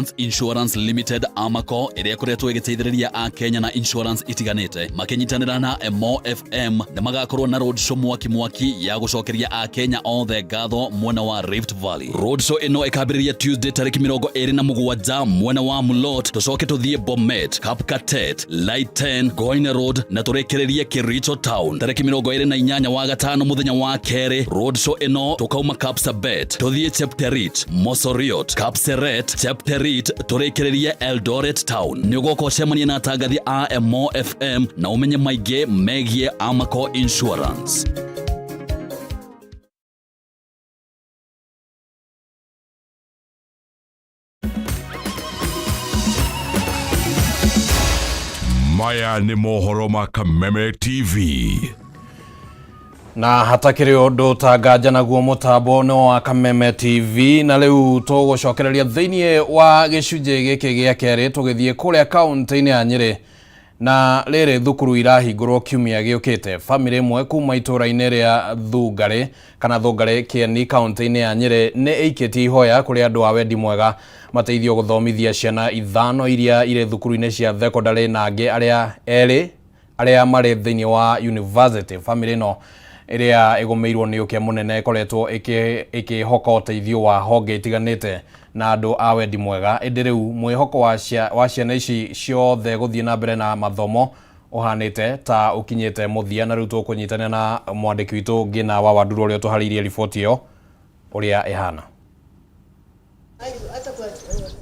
Advance Insurance Limited Amaco ĩrĩa ĩkoretwo ĩgĩteithĩrĩria a Kenya na insurance itiganĩte makĩnyitanĩra na Mo FM na magakorwo na road show mwaki ya gũcokeria a Kenya othe ngatho mwena wa Rift Valley. Road show ĩno ĩkambĩrĩria Tuesday tarĩki 27 mwena wa Mulot, tũcoke tũthiĩ Bomet, Kapkatet, Light 10, Goine Road na tũrekererie Kericho Town. Tarĩki 28 wa gatano mũthenya wa kerĩ, road show ĩno tũkauma Kapsabet tũthiĩ Chepterit, Mosoriot, Kapseret, Chepterit tũrekererie Eldoret Town. Nĩũgoka ũcemanie na atangathi a Mo FM na ũmenye maingĩ megiĩ Amaco Insurance. Maya ni mohoro ma Kameme TV. Na hatakiri undu tagaja naguo mutambo no wa Kameme TV na riu tugucokereria thiini wa gicunje giki gia keri tugithie kuria kaunti-ini ya Nyeri na riri thukuru irahingurwo kiumia giukite. Family imwe kuma itura-ini ria Thungare Kieni kaunti-ini ya Nyeri ni ikitie ihoya kuri andu a wendi mwega mateithio guthomithia ciana ithano iria ire thukuru-ini cia thekondarĩ na angĩ aria mari thiini wa university. Family no iria igomeirwo ni ukia munene ikoretwo ikihoka uteithio wa honge itiganite na andu a wendi mwega. Indi riu mwihoko wa ciana ici ciothe guthie na mbere na mathomo uhanite ta ukinyite muthia, na riu tukunyitana na mwandiki witu Ngina wa Wanduru uria tuhariirie riboti yo uria ihana.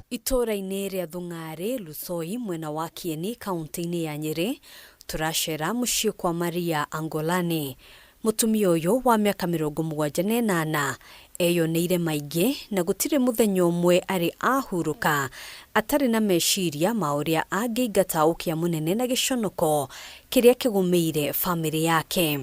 Itura-ini ria Thungare Lusoi mwena wa Kieni kaunti-ini ya Nyeri turacera muciĩ kwa Maria Angolani. Mutumia uyu wa miaka 78 eyoneire maingĩ na gutire muthenya umwe ari ahuruka atari na meciria mauria angĩingata ukia munene na giconoko kiria kigumeire family yake.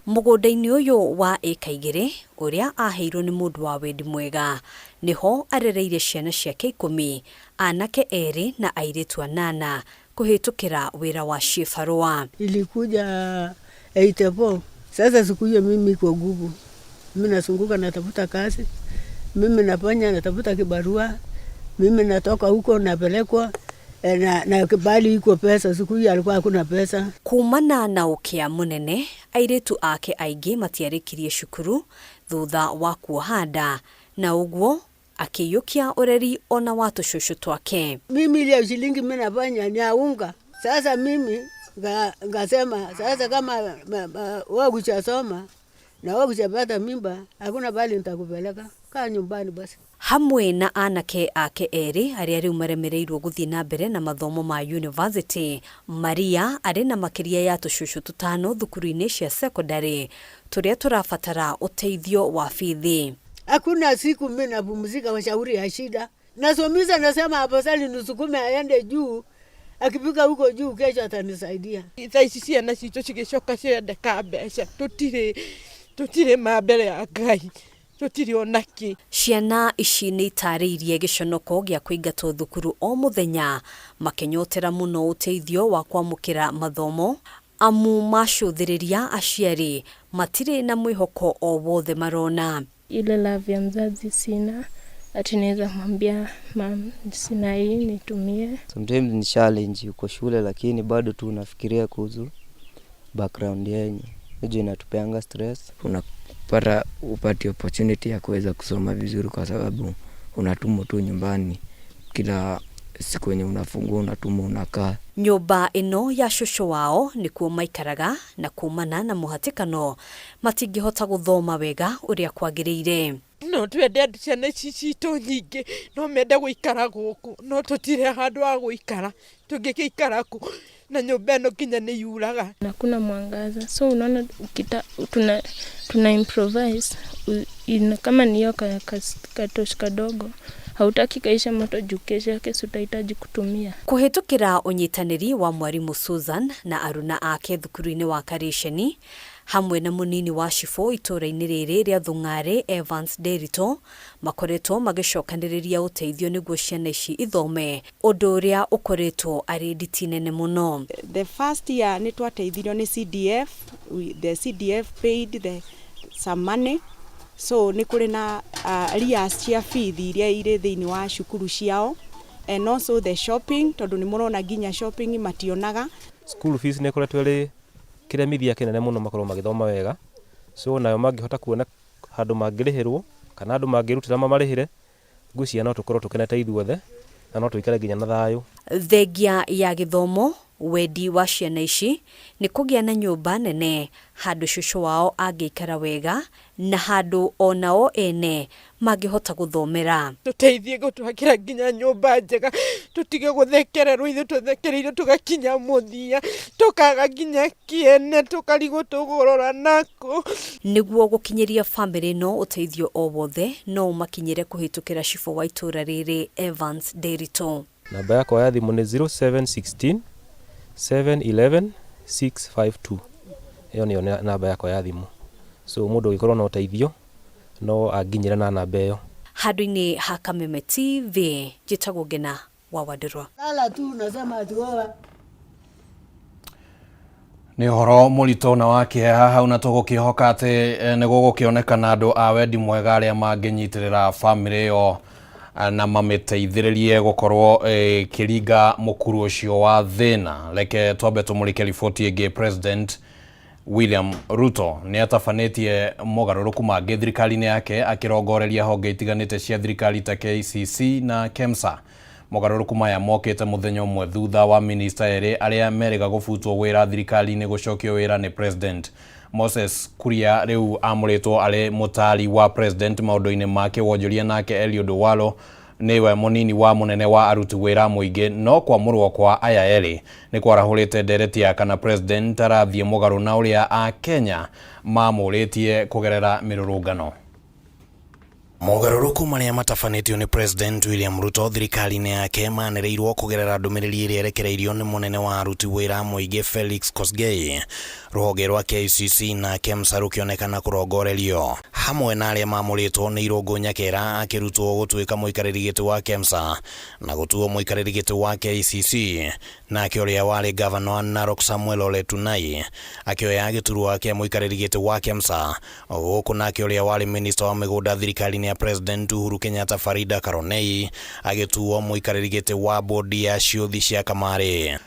Mugunda-ini uyu wa eka 2 uria aheirwo ni mundu wa wendi mwega niho arereire ciana ciake 10, anake 2 na airitu 8 kuhitukira wira wa shifarua. Ilikuja 84. Sasa siku hiyo mimi kwa nguvu. Mimi nasunguka natafuta kazi. Mimi nafanya natafuta kibarua. Mimi natoka huko napelekwa na kibali iko pesa. Siku hiyo alikuwa hakuna pesa. Kumana na ukia munene airitu ake aingĩ matiarikirie shukuru thutha wa kuohanda na uguo akiyukia ureri ona watu shushu twake. Mimi ile shilingi mimi nafanya ni aunga. Sasa mimi ngasema sasa kama wewe kuchasoma na wewe kuchapata mimba hakuna bali nitakupeleka kaa nyumbani basi. Hamwe na anake ake 2 aria riu maremereirwo guthie na mbere na mathomo ma university. Maria ari na makiria ya tushushu 5 thukuru-ini cia secondary turia turafatara uteithio wa fithi. Hakuna siku mimi napumzika kwa shauri ya shida. Nasomiza nasema hapo sasa nusukume aende juu. Akipika huko juu kesho atanisaidia. Itaisisia na cito cigicoka ciendeka mbeca tutire mambere ya Ngai tutire onaki. Ciana ici ni itarĩirie giconoko gia kuingatwo thukuru o muthenya makenyotera muno uteithio wa kwamukira mathomo amu macuthiriria aciari matire na mwihoko o wothe marona. Ile love ya mzazi sina, ati naweza mwambia mam sina hii nitumie. Sometimes ni challenge uko shule lakini bado tu unafikiria kuhusu background yenyu. Hiyo inatupeanga stress. Unapata upati opportunity ya kuweza kusoma vizuri kwa sababu unatumwa tu nyumbani kila siku yenye unafungua unatumwa unakaa. Nyumba ino ya shushu wao ni kuo maikaraga na kumana na muhatikano matingihota guthoma wega uria kwagiriire. No twende ciana cicito nyingi no mende guikara guku no tutire handu ha guikara tungikikara ku na nyumba ino kinya ni yuraga na kuna mwangaza, so unaona tuna improvise kama niyo katosh kadogo hautaki kaisha moto jukesha kesho utahitaji kutumia. Kuhitukira unyitaniri wa mwarimu Susan na aruna ake thukuru-ini wa Karisheni hamwe na munini wa Shifo itura-ini riri ria Thungare Evans Derito makoretwo magicokaniriria uteithio niguo ciana ici ithome undu uria ukoretwo ari nditi nene muno. The first year nitwateithirio ni CDF. The CDF paid some money so nĩ kũrĩ na arrears cia bithi iria irĩ thĩinĩ wa cukuru ciao, and also the shopping, tondũ nĩ mũrona nginya shopping mationaga. School fees nĩ koretwo ĩrĩ kĩremithia kĩnene mũno makorwo magĩthoma wega, so nayo mangĩhota kuona handũ mangĩrĩhĩrwo kana andũ mangĩrutĩra mamarĩhĩre, ngwĩciria no tũkorwo tũkenete ithuothe na no tũikare nginya na thayũ. Thengia ya gĩthomo, wendi wa ciana ici nĩ kũgĩa na nyũmba nene handũ cũcũ wao angĩikara wega na handũ onao ene mangĩhota gũthomera. Tũteithie gũtwakĩra nginya nyũmba njega, tũtige gũthekererwo ithuĩ tũthekereire tũgakinya mũthia, tũkaga nginya kĩene tũkarigwo tũgũrora nako. Nĩguo gũkinyĩria bamĩrĩ no ũteithio o wothe no ũmakinyĩre kũhĩtũkĩra cibũ wa itũra rĩrĩ Evans Nderitu. Namba yakwa ya thimũ nĩ 0716 711 652. Iyo nĩyo namba yakwa ya thimũ. So mũndũ ũngĩkorwo na ũteithio no anginyĩre na namba ĩyo. Handũ-inĩ ha Kameme TV, njĩtagwo Ngina wa Wandĩrwa. Nĩ ũhoro mũritũ na wa kĩeha hau na tũgũkĩhoka atĩ nĩ gũgũkĩonekana andũ a wendi mwega arĩa mangĩnyitĩrĩra bamĩrĩ ĩyo na mamĩteithĩrĩrie gũkorwo kĩringa mũkuru ũcio wa thĩna. Reke twambe tũmũrĩke riboti ĩngĩ. President William Ruto nĩ atabanĩtie mogarũrũku mangĩ thirikari-inĩ yake akĩrongoreria honge itiganĩte cia thirikari ta KCC na KEMSA. Mogarũrũku maya mokĩte mũthenya ũmwe thutha wa minista erĩ arĩa merĩga gũbutwo wĩra thirikari-inĩ gũcokio wĩra nĩ President. Moses Kuria rĩu amũrĩtwo arĩ mũtari wa President maũndũ-inĩ make wonjoria, nake Eliud Owalo niwe mũnini wa mũnene wa aruti wĩra mũingĩ. No kwamũrwo kwa aya erĩ nĩ kwarahũrĩte ndereti ya kana President arathiĩ mũgarũ na ũrĩa a Kenya mamũrĩtie kũgerera mĩrũrũngano. Mogarũrũku marĩa matabanĩtio nĩ President William Ruto thirikari-inĩ yake manĩrĩirwo kũgerera ndũmĩrĩri ĩrĩa ĩrekereirio nĩ mũnene wa aruti wĩra mũingĩ Felix Kosgei. Rũhonge rwa KCC na KEMSA rũkĩonekana kũrongorerio. Hamwe na arĩa mamũrĩtwo nĩ Irũngũ Nyakera akĩrutwo gũtuĩka mũikarĩri gĩtĩ wa KEMSA na gũtuo mũikarĩri gĩtĩ wa KCC, nake ũrĩa warĩ gavana wa Narok Samuel Ole Tunai akĩoya gĩturwa kĩa mũikarĩri gĩtĩ wa KEMSA, gũkũ nake ũrĩa warĩ minista wa mĩgũnda thirikari-inĩ ya President Uhuru Kenyatta Farida Karonei agĩtuo mũikarĩri gĩtĩ wa bodi ya ciũthi cia Kamare.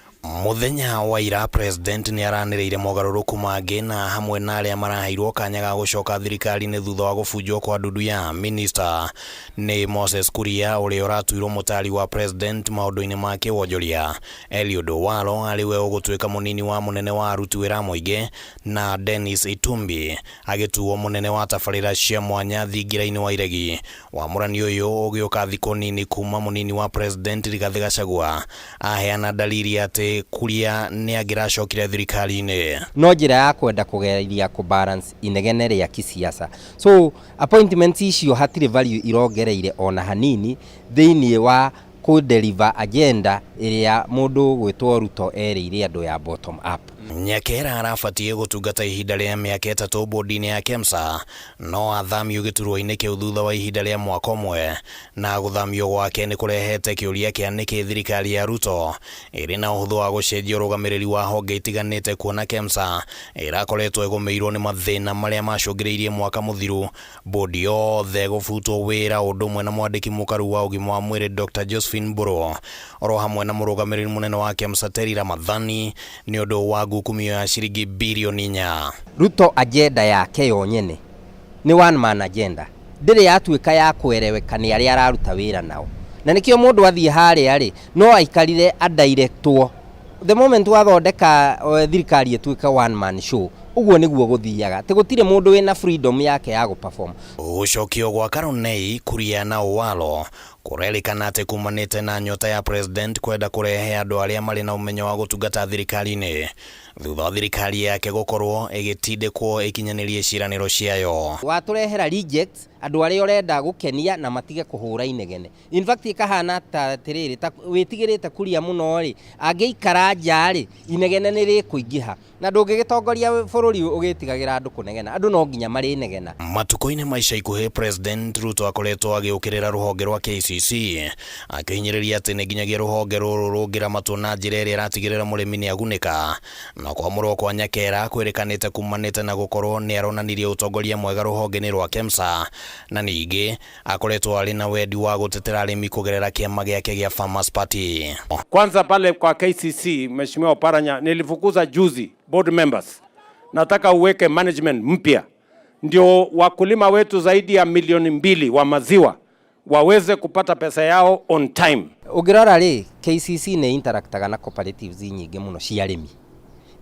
Muthenya wa ira President nĩ aranĩrĩire mogarũrũku mangĩ na hamwe na arĩa maraheirwo kanya ga gũcoka thirikari-inĩ thutha wa gũbunjwo kwa ndudu ya minister nĩ Moses Kuria ũrĩa ũratuirwo mũtari wa President maũndũ-inĩ make wonjoria. Eliud Owalo arĩwe ũgũtuĩka mũnini wa mũnene wa aruti wĩra mũingĩ, na Dennis Itumbi agĩtuo mũnene wa tabarĩra cia mwanya thingira-inĩ wa iregi. Wamũrani ũyũ ũgĩũka thikũ nini kuma mũnini wa President Rigathĩ Gachagua aheana dalili atĩ Kuria nĩ angĩracokire thirikari-inĩ. No njĩra ya kwenda kũgereria balance inegene rĩa kisiasa. So appointments icio hatirĩ value irongereire ona hanini thĩinĩ wa kũ-deliver agenda ĩrĩa mũndũ gwĩtwo Ruto erĩire andũ ya bottom up. Nyakera arabatie gũtungata ihinda rĩa mĩaka 3 bodi-inĩ ya KEMSA, no athamio gĩturwa-inĩ kĩu thutha wa ihinda rĩa mwaka ũmwe, na gũthamio gwake nĩ kũrehete kĩũria kĩa nĩkĩ thirikari ya Ruto ĩrĩ na ũhũthũ wa gũcenjia ũrũgamĩrĩri wa honge itiganĩte, kuona KEMSA ĩrakoretwo ĩgũmĩirwo nĩ mathĩna marĩa macũngĩrĩirie mwaka mũthiru bodi yothe gũbutwo wĩra, ũndũ ũmwe na mwandĩki mũkaru wa ũgima wa mwĩrĩ Dr. Josephine Mburu oro hamwe na mũrũgamĩrĩri mũnene wa KEMSA Terry Ramadhani nĩ ũndũ wa ngukumio ya ciringi bilioni 4. Ruto agenda yake yo nyene ni one man agenda, ndĩrĩ yatuĩka ya kwereweka nĩ arĩa araruta wĩra nao, na nĩkĩo mũndũ athiĩ harĩa rĩ no aikarire adirectwo. The moment wathondeka thirikari ĩtuĩka one man show, uguo nĩguo gũthiaga, ti gũtirĩ mũndũ wĩna freedom yake ya gũperform. Gũcokio gwa Karonei, Kuria na Owalo kũrerĩkana atĩ kumanĩte na nyota ya President kwenda kũrehe andũ arĩa marĩ na ũmenyo wa gũtungata thirikari-inĩ thutha wa thirikari yake gũkorwo ĩgĩtindĩkwo ĩkinyanĩrie ciĩranĩro ciayo. Watũrehera rejects andũ arĩa ũrenda gũkenia na matige kũhũra inegene. In fact ikahana ta atĩrĩrĩ, ta wĩtigĩrĩte Kuria mũno rĩ, angĩikara nja rĩ inegene nĩ rĩkũingĩha. na ndũngĩgĩtongoria bũrũri ũgĩtigagira andũ kũnegena, andũ no nginya marĩ negena. Matuko-inĩ maica ikuhĩ President Ruto akoretwo agĩũkĩrĩra rũhonge rwa KCC akĩhinyĩrĩria atĩ nĩ nginyagia rũhonge rũrũ rũngĩra matũ na njĩra ĩrĩa ĩratigĩrĩra mũrĩmi nĩ agunĩka, na kwamũrwo kwa Nyakera kwĩrĩkanĩte kumanĩte na gũkorwo nĩ aronanirie ũtongoria mwega rũhonge-inĩ rwa KEMSA, na ningĩ akoretwo arĩ na wendi wa gũtetera arĩmi kũgerera kĩama gĩake gĩa Farmers Party. Kwanza pale kwa KCC, Mheshimiwa Oparanya, nilifukuza juzi board members. Nataka uweke management mpya ndio wakulima wetu zaidi ya 2 milioni wa maziwa waweze kupata pesa yao on time. Ũngĩrora rĩ, KCC nĩ interactaga na cooperatives nyingĩ mũno cia arĩmi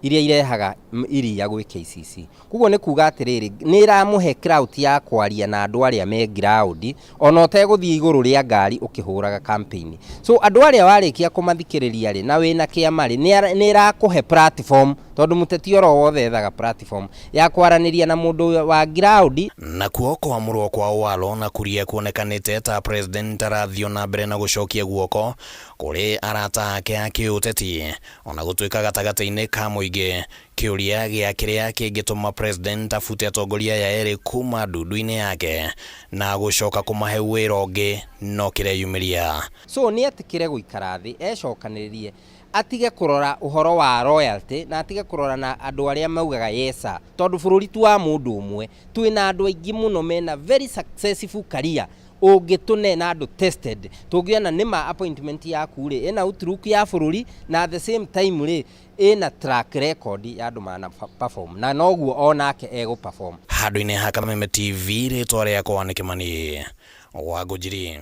iria irehaga iria gwĩ KCC. Kuguo nĩ kuga atĩrĩrĩ, nĩ iramũhe crowd ya kwaria na andũ arĩa me ground, ona ũtegũthiĩ igũrũ rĩa ngari ũkĩhũraga campaign. So andũ arĩa warĩkia kũmathikĩrĩria rĩ na wĩna kĩama rĩ nĩ irakũhe platform, tondũ mũteti oro wothe ethaga platform ya kwaranĩria na mũndũ wa ground. Na kuo kwamũrwo kwa Owalo na Kuria kuonekanĩte ta president arathio na mbere na gũcokia guoko kũrĩ arata ake a kĩũteti, ona gũtuĩka gatagatĩ-inĩ ka mũingĩ kĩũria gĩa kĩrĩa kĩngĩtũma president afute atongoria ya erĩ kuma ndundu-inĩ yake na gũcoka kũmahe wĩra ũngĩ no kĩreyumĩria. So nĩ etikire gũikara thĩ ecokanĩrĩrie, atige kũrora ũhoro wa royalty na atige kũrora na andũ arĩa maugaga yesa, tondũ bũrũri tu wa mũndũ ũmwe twĩna andũ aingĩ mũno mena very successful career ũngĩtũne na andũ tested tũngĩona nĩma appointment yaku rĩ ĩna outlook ya bũrũri na at the same time rĩ ĩna track record ya andũ mana perform na noguo onake egũ-perform. Handũ-inĩ ha Kameme TV rĩtwa rĩakwa nĩ Kĩmani Wangũnjiri.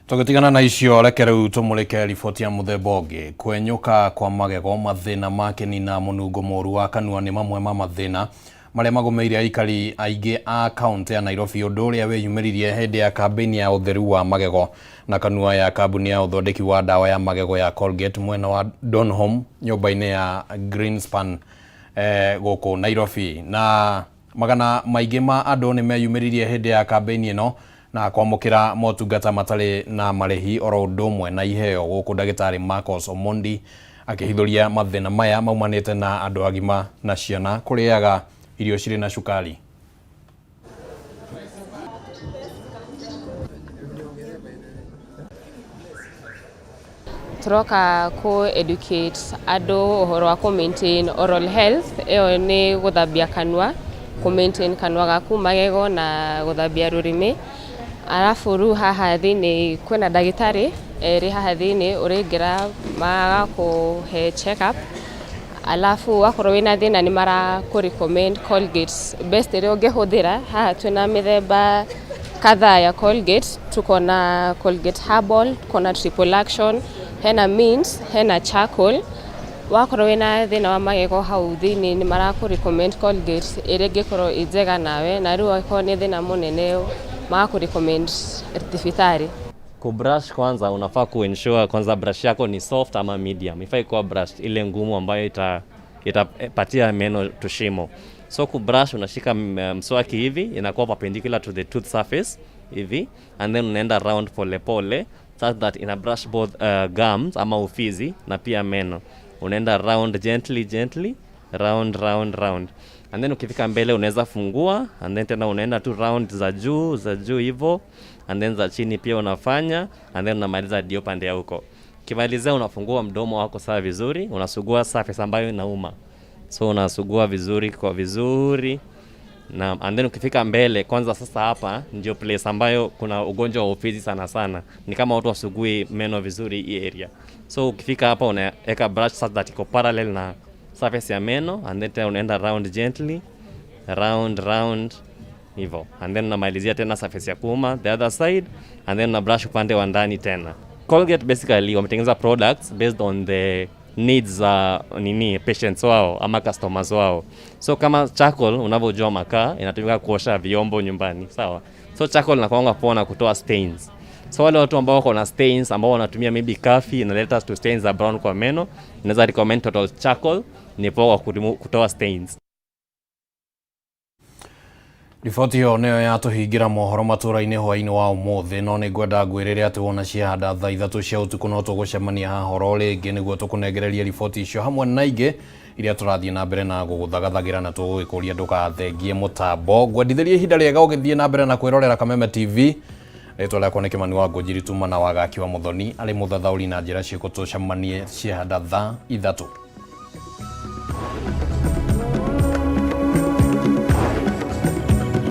Tũgĩtigana na icio reke rĩu tũmũrĩke riboti ya mũthemba ũngĩ. Kwenyũka kwa magego, mathĩna ma kĩnina mũnungo mũru wa kanua nĩ mamwe ma mathĩna marĩa magũmĩire aikari aingĩ a kaunti ya Nairobi, ũndũ ũrĩa wĩyumĩririe hĩndĩ ya kambĩini ya ũtheru wa magego na kanua ya kambuni ya ũthondeki wa ndawa ya magego ya Colgate mwena wa Donholm, nyũmba-inĩ ya Greenspan gũkũ Nairobi. Na magana maingĩ ma andũ nĩ meyumĩririe hĩndĩ ya kambĩini ĩno na kwamũkĩra motungata matarĩ na marĩhi oro ũndũ ũmwe na iheo, gũkũ ndagĩtarĩ Marcos Omondi akĩhithũria mathĩna maya maumanĩte na andũ agima na ciana kũrĩaga irio cirĩ na cukari. Turoka ku educate andũ ũhoro wa ku maintain oral health, ĩyo nĩ gũthambia kanua, ku maintain kanua gaku, magego na gũthambia rũrĩmĩ. Alafu rĩu haha thĩinĩ kwĩna ndagĩtarĩ erĩ haha thĩinĩ ũrĩngĩra magakũhe check up. Alafu wakorwo wĩna thĩna nĩ marakũ-recommend Colgate best ĩrĩa ũngĩhũthĩra. Haha twĩna mĩthemba kadhaa ya Colgate, tuko na Colgate Herbal, tuko na Triple Action, hena mint, hena charcoal. Wakorwo wĩna thĩna wa magego hau thĩinĩ nĩ marakũ-recommend Colgate ĩrĩa ĩngĩkorwo ĩ njega nawe, na rĩu akorwo nĩ thĩna mũnene magaku-recommend thibitarĩ. Kubrush kwanza unafaa kuensure kwanza brush yako ni soft ama medium. Ifai kuwa brush ile ngumu ambayo itapatia meno tushimo. So kubrush unashika mswaki hivi, inakuwa perpendicular to the tooth surface hivi, and then unaenda round pole pole so that ina brush both gums ama ufizi na pia meno. Unaenda round gently round. And then ukifika mbele unaweza fungua, and then tena unaenda tu round za juu hivyo, and then za chini pia unafanya, and then unamaliza dio pande ya huko. Kimalizia unafungua mdomo wako sawa vizuri, unasugua surface ambayo inauma. So unasugua vizuri na and then ukifika mbele kwanza, sasa hapa ndio place ambayo kuna ugonjwa wa ufizi sana. Ni kama watu wasugui meno vizuri hii area. So ukifika hapa unaweka brush so that iko parallel na surface ya meno, and then unaenda round gently round hivyo, and then unamalizia tena surface ya kuuma the other side, and then una brush upande wa ndani tena. Colgate basically wametengeneza products based on the needs patients wao ama customers wao. So kama charcoal, unavyojua makaa inatumika kuosha vyombo nyumbani, sawa? So charcoal inakuanga poa na kutoa stains. So wale watu ambao wako na stains, ambao wanatumia maybe coffee inaleta to stains za brown kwa meno, inaweza recommend Total Charcoal, ni poa kutoa stains. Riboti hiyo nĩyo yatũhingira mohoro matũra-inĩ hwaĩ-inĩ wa ũmũthĩ, no nĩ ngwenda ngwĩrĩre atĩ wona ciahanda thaa 3 cia ũtukũ no tũgũcemania haha horo rĩngĩ nĩguo tũkũnengereria riboti icio hamwe na ingĩ iria tũrathiĩ na mbere na gũgũthagathagĩra na tũgũgĩkũria ndũgathengie mũtambo. Ngwendithĩrie ihinda rĩega ũgĩthiĩ na mbere na kwĩrorera Kameme TV. Rĩtwa rĩakwa nĩ Kĩmani wa Ngũnjiri Tuma na Wagaki wa Mũthoni arĩ mũthathaũri na njĩra ciĩkũ tũcemanie ciahanda thaa 3.